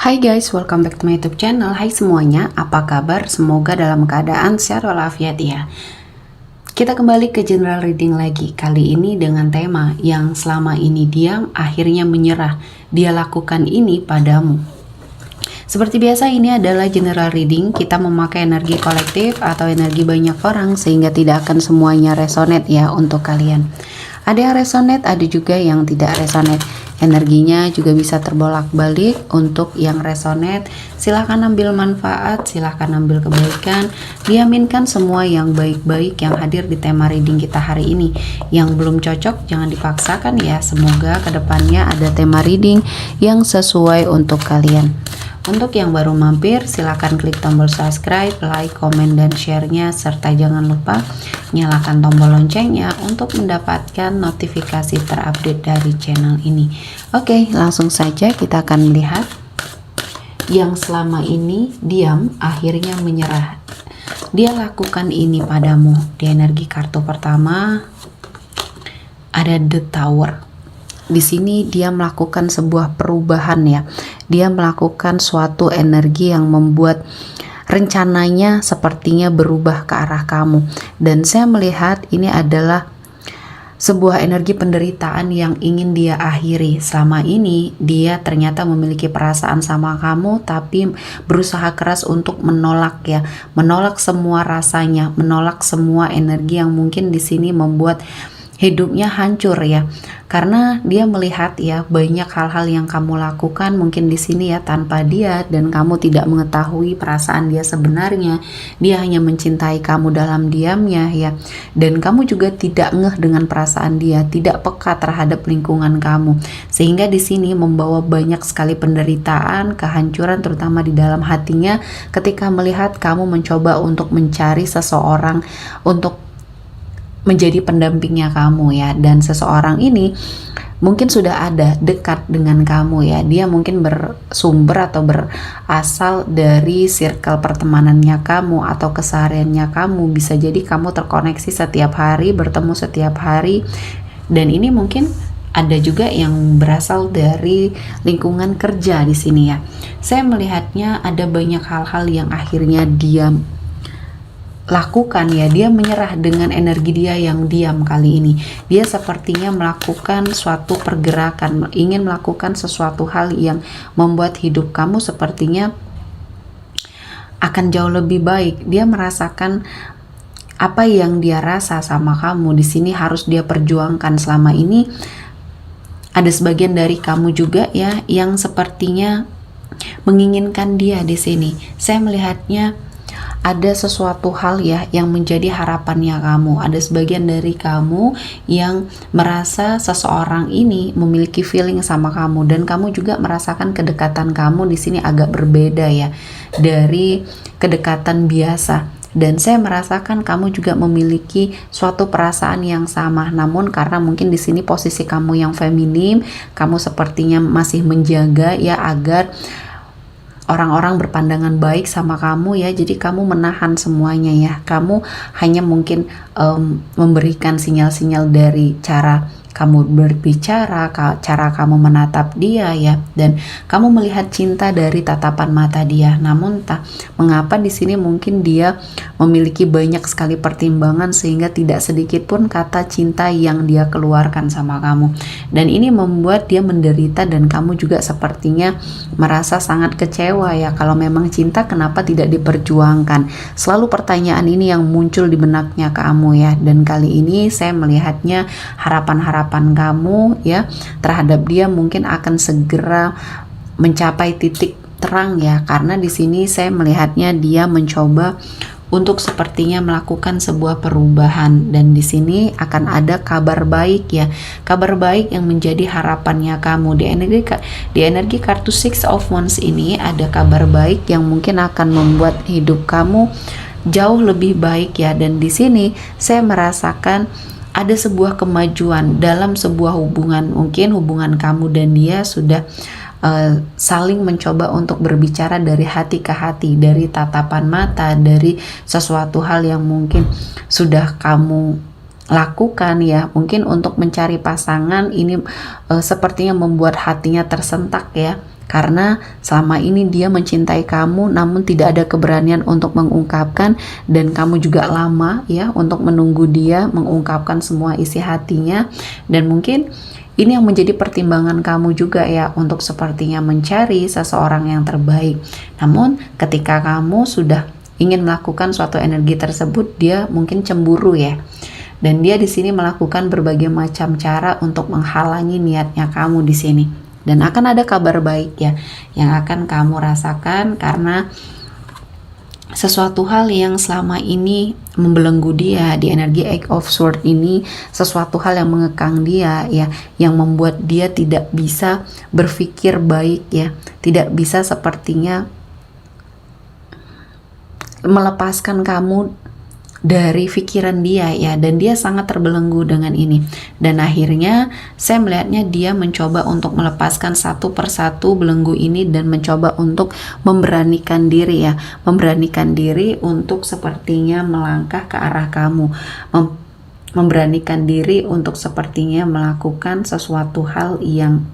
Hai guys, welcome back to my YouTube channel. Hai semuanya, apa kabar? Semoga dalam keadaan sehat walafiat ya. Kita kembali ke general reading lagi. Kali ini dengan tema yang selama ini diam, akhirnya menyerah. Dia lakukan ini padamu. Seperti biasa, ini adalah general reading. Kita memakai energi kolektif atau energi banyak orang sehingga tidak akan semuanya resonate ya untuk kalian. Ada yang resonate, ada juga yang tidak resonate. Energinya juga bisa terbolak-balik. Untuk yang resonate, silahkan ambil manfaat, silahkan ambil kebaikan. Diaminkan semua yang baik-baik yang hadir di tema reading kita hari ini. Yang belum cocok jangan dipaksakan ya. Semoga kedepannya ada tema reading yang sesuai untuk kalian. Untuk yang baru mampir, silahkan klik tombol subscribe, like, komen, dan share-nya, serta jangan lupa nyalakan tombol loncengnya untuk mendapatkan notifikasi terupdate dari channel ini. Oke, langsung saja kita akan melihat yang selama ini diam, akhirnya menyerah. Dia lakukan ini padamu. Di energi kartu pertama ada The Tower. Di sini dia melakukan sebuah perubahan ya. Dia melakukan suatu energi yang membuat rencananya sepertinya berubah ke arah kamu. Dan saya melihat ini adalah sebuah energi penderitaan yang ingin dia akhiri. Selama ini dia ternyata memiliki perasaan sama kamu, tapi berusaha keras untuk menolak ya. Menolak semua rasanya, menolak semua energi yang mungkin di sini membuat hidupnya hancur ya, karena dia melihat ya banyak hal-hal yang kamu lakukan mungkin di sini ya tanpa dia, dan kamu tidak mengetahui perasaan dia sebenarnya. Dia hanya mencintai kamu dalam diamnya ya, dan kamu juga tidak ngeh dengan perasaan dia, tidak peka terhadap lingkungan kamu, sehingga di sini membawa banyak sekali penderitaan, kehancuran terutama di dalam hatinya ketika melihat kamu mencoba untuk mencari seseorang untuk menjadi pendampingnya kamu ya. Dan seseorang ini mungkin sudah ada dekat dengan kamu ya. Dia mungkin bersumber atau berasal dari circle pertemanannya kamu atau kesehariannya kamu. Bisa jadi kamu terkoneksi setiap hari, bertemu setiap hari. Dan ini mungkin ada juga yang berasal dari lingkungan kerja di sini ya. Saya melihatnya ada banyak hal-hal yang akhirnya dia lakukan ya. Dia menyerah dengan energi dia yang diam kali ini. Dia sepertinya melakukan suatu pergerakan, ingin melakukan sesuatu hal yang membuat hidup kamu sepertinya akan jauh lebih baik. Dia merasakan apa yang dia rasa sama kamu di sini harus dia perjuangkan. Selama ini ada sebagian dari kamu juga ya yang sepertinya menginginkan dia di sini. Saya melihatnya ada sesuatu hal ya yang menjadi harapannya kamu. Ada sebagian dari kamu yang merasa seseorang ini memiliki feeling sama kamu, dan kamu juga merasakan kedekatan kamu di sini agak berbeda ya dari kedekatan biasa. Dan saya merasakan kamu juga memiliki suatu perasaan yang sama, namun karena mungkin di sini posisi kamu yang feminim, kamu sepertinya masih menjaga ya agar orang-orang berpandangan baik sama kamu ya. Jadi kamu menahan semuanya ya. Kamu hanya mungkin memberikan sinyal-sinyal dari cara kamu berbicara, cara kamu menatap dia ya, dan kamu melihat cinta dari tatapan mata dia. Namun entah mengapa di sini mungkin dia memiliki banyak sekali pertimbangan sehingga tidak sedikit pun kata cinta yang dia keluarkan sama kamu. Dan ini membuat dia menderita, dan kamu juga sepertinya merasa sangat kecewa ya. Kalau memang cinta kenapa tidak diperjuangkan? Selalu pertanyaan ini yang muncul di benaknya kamu ya. Dan kali ini saya melihatnya harapan kamu ya terhadap dia mungkin akan segera mencapai titik terang ya, karena di sini saya melihatnya dia mencoba untuk sepertinya melakukan sebuah perubahan, dan di sini akan ada kabar baik ya, kabar baik yang menjadi harapannya kamu. Di energi kartu Six of Wands ini ada kabar baik yang mungkin akan membuat hidup kamu jauh lebih baik ya. Dan di sini saya merasakan ada sebuah kemajuan dalam sebuah hubungan. Mungkin hubungan kamu dan dia sudah saling mencoba untuk berbicara dari hati ke hati, dari tatapan mata, dari sesuatu hal yang mungkin sudah kamu lakukan ya. Mungkin untuk mencari pasangan ini sepertinya membuat hatinya tersentak ya, karena selama ini dia mencintai kamu namun tidak ada keberanian untuk mengungkapkan, dan kamu juga lama ya untuk menunggu dia mengungkapkan semua isi hatinya. Dan mungkin ini yang menjadi pertimbangan kamu juga ya untuk sepertinya mencari seseorang yang terbaik. Namun ketika kamu sudah ingin melakukan suatu energi tersebut, dia mungkin cemburu ya. Dan dia di sini melakukan berbagai macam cara untuk menghalangi niatnya kamu di sini. Dan akan ada kabar baik ya yang akan kamu rasakan, karena sesuatu hal yang selama ini membelenggu dia di energi Eight of Swords ini, sesuatu hal yang mengekang dia ya, yang membuat dia tidak bisa berpikir baik ya, tidak bisa sepertinya melepaskan kamu dari pikiran dia ya, dan dia sangat terbelenggu dengan ini. Dan akhirnya saya melihatnya dia mencoba untuk melepaskan satu persatu belenggu ini dan mencoba untuk memberanikan diri ya, memberanikan diri untuk sepertinya melangkah ke arah kamu, memberanikan diri untuk sepertinya melakukan sesuatu hal yang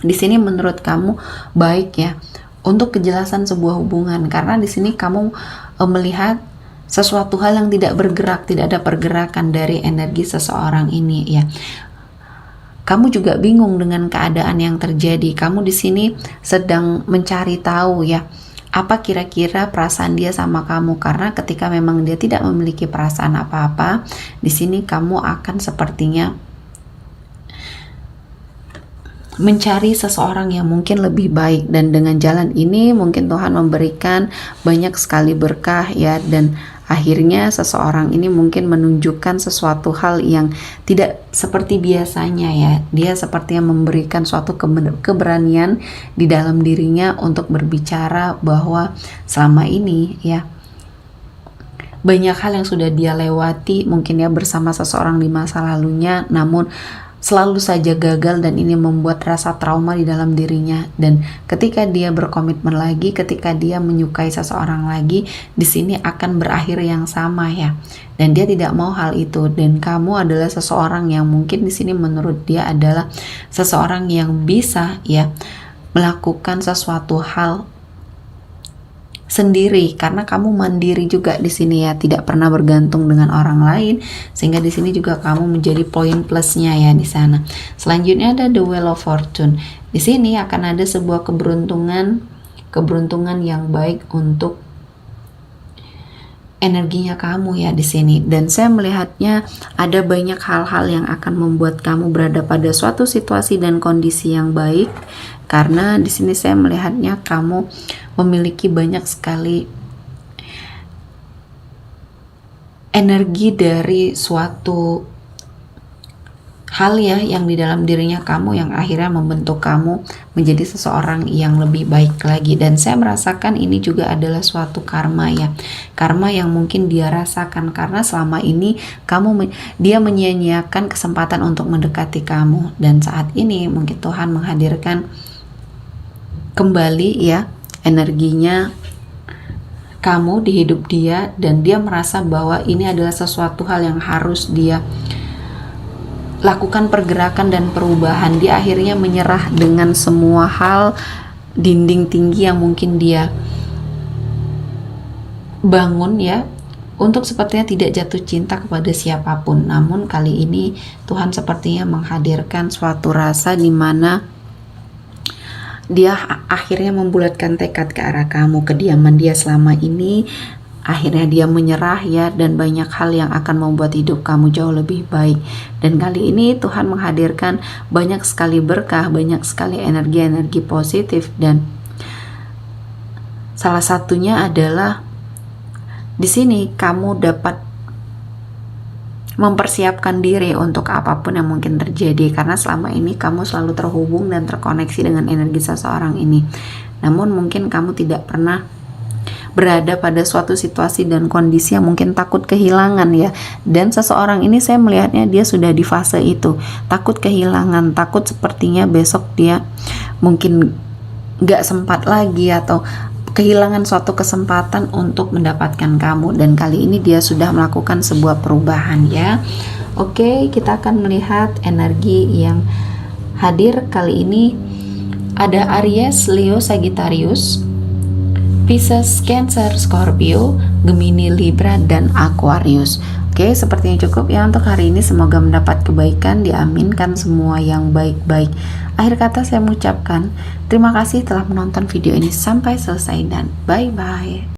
di sini menurut kamu baik ya, untuk kejelasan sebuah hubungan. Karena di sini kamu melihat sesuatu hal yang tidak bergerak, tidak ada pergerakan dari energi seseorang ini ya. Kamu juga bingung dengan keadaan yang terjadi. Kamu di sini sedang mencari tahu ya, apa kira-kira perasaan dia sama kamu, karena ketika memang dia tidak memiliki perasaan apa-apa, di sini kamu akan sepertinya mencari seseorang yang mungkin lebih baik. Dan dengan jalan ini mungkin Tuhan memberikan banyak sekali berkah ya, dan akhirnya seseorang ini mungkin menunjukkan sesuatu hal yang tidak seperti biasanya ya. Dia sepertinya memberikan suatu keberanian di dalam dirinya untuk berbicara bahwa selama ini ya banyak hal yang sudah dia lewati mungkin ya bersama seseorang di masa lalunya, namun selalu saja gagal, dan ini membuat rasa trauma di dalam dirinya. Dan ketika dia berkomitmen lagi, ketika dia menyukai seseorang lagi, di sini akan berakhir yang sama ya. Dan dia tidak mau hal itu. Dan kamu adalah seseorang yang mungkin di sini menurut dia adalah seseorang yang bisa ya melakukan sesuatu hal sendiri, karena kamu mandiri juga di sini ya, tidak pernah bergantung dengan orang lain, sehingga di sini juga kamu menjadi poin plusnya ya di sana. Selanjutnya ada the Wheel of Fortune. Di sini akan ada sebuah keberuntungan yang baik untuk energinya kamu ya di sini. Dan saya melihatnya ada banyak hal-hal yang akan membuat kamu berada pada suatu situasi dan kondisi yang baik, karena di sini saya melihatnya kamu memiliki banyak sekali energi dari suatu hal ya yang di dalam dirinya kamu yang akhirnya membentuk kamu menjadi seseorang yang lebih baik lagi. Dan saya merasakan ini juga adalah suatu karma ya, karma yang mungkin dia rasakan karena selama ini dia menyia-nyiakan kesempatan untuk mendekati kamu, dan saat ini mungkin Tuhan menghadirkan kembali ya energinya kamu di hidup dia, dan dia merasa bahwa ini adalah sesuatu hal yang harus dia lakukan pergerakan dan perubahan. Dia akhirnya menyerah dengan semua hal dinding tinggi yang mungkin dia bangun ya, untuk sepertinya tidak jatuh cinta kepada siapapun. Namun kali ini Tuhan sepertinya menghadirkan suatu rasa di mana dia akhirnya membulatkan tekad ke arah kamu. Kediaman dia selama ini akhirnya dia menyerah ya, dan banyak hal yang akan membuat hidup kamu jauh lebih baik. Dan kali ini Tuhan menghadirkan banyak sekali berkah, banyak sekali energi-energi positif, dan salah satunya adalah di sini kamu dapat mempersiapkan diri untuk apapun yang mungkin terjadi, karena selama ini kamu selalu terhubung dan terkoneksi dengan energi seseorang ini. Namun mungkin kamu tidak pernah berada pada suatu situasi dan kondisi yang mungkin takut kehilangan ya. Dan seseorang ini saya melihatnya dia sudah di fase itu, takut kehilangan, takut sepertinya besok dia mungkin gak sempat lagi atau kehilangan suatu kesempatan untuk mendapatkan kamu. Dan kali ini dia sudah melakukan sebuah perubahan ya. Oke, kita akan melihat energi yang hadir kali ini. Ada Aries, Leo, Sagittarius, Pisces, Cancer, Scorpio, Gemini, Libra, dan Aquarius. Oke, sepertinya cukup ya untuk hari ini. Semoga mendapat kebaikan, diaminkan semua yang baik-baik. Akhir kata saya mengucapkan terima kasih telah menonton video ini sampai selesai dan bye-bye.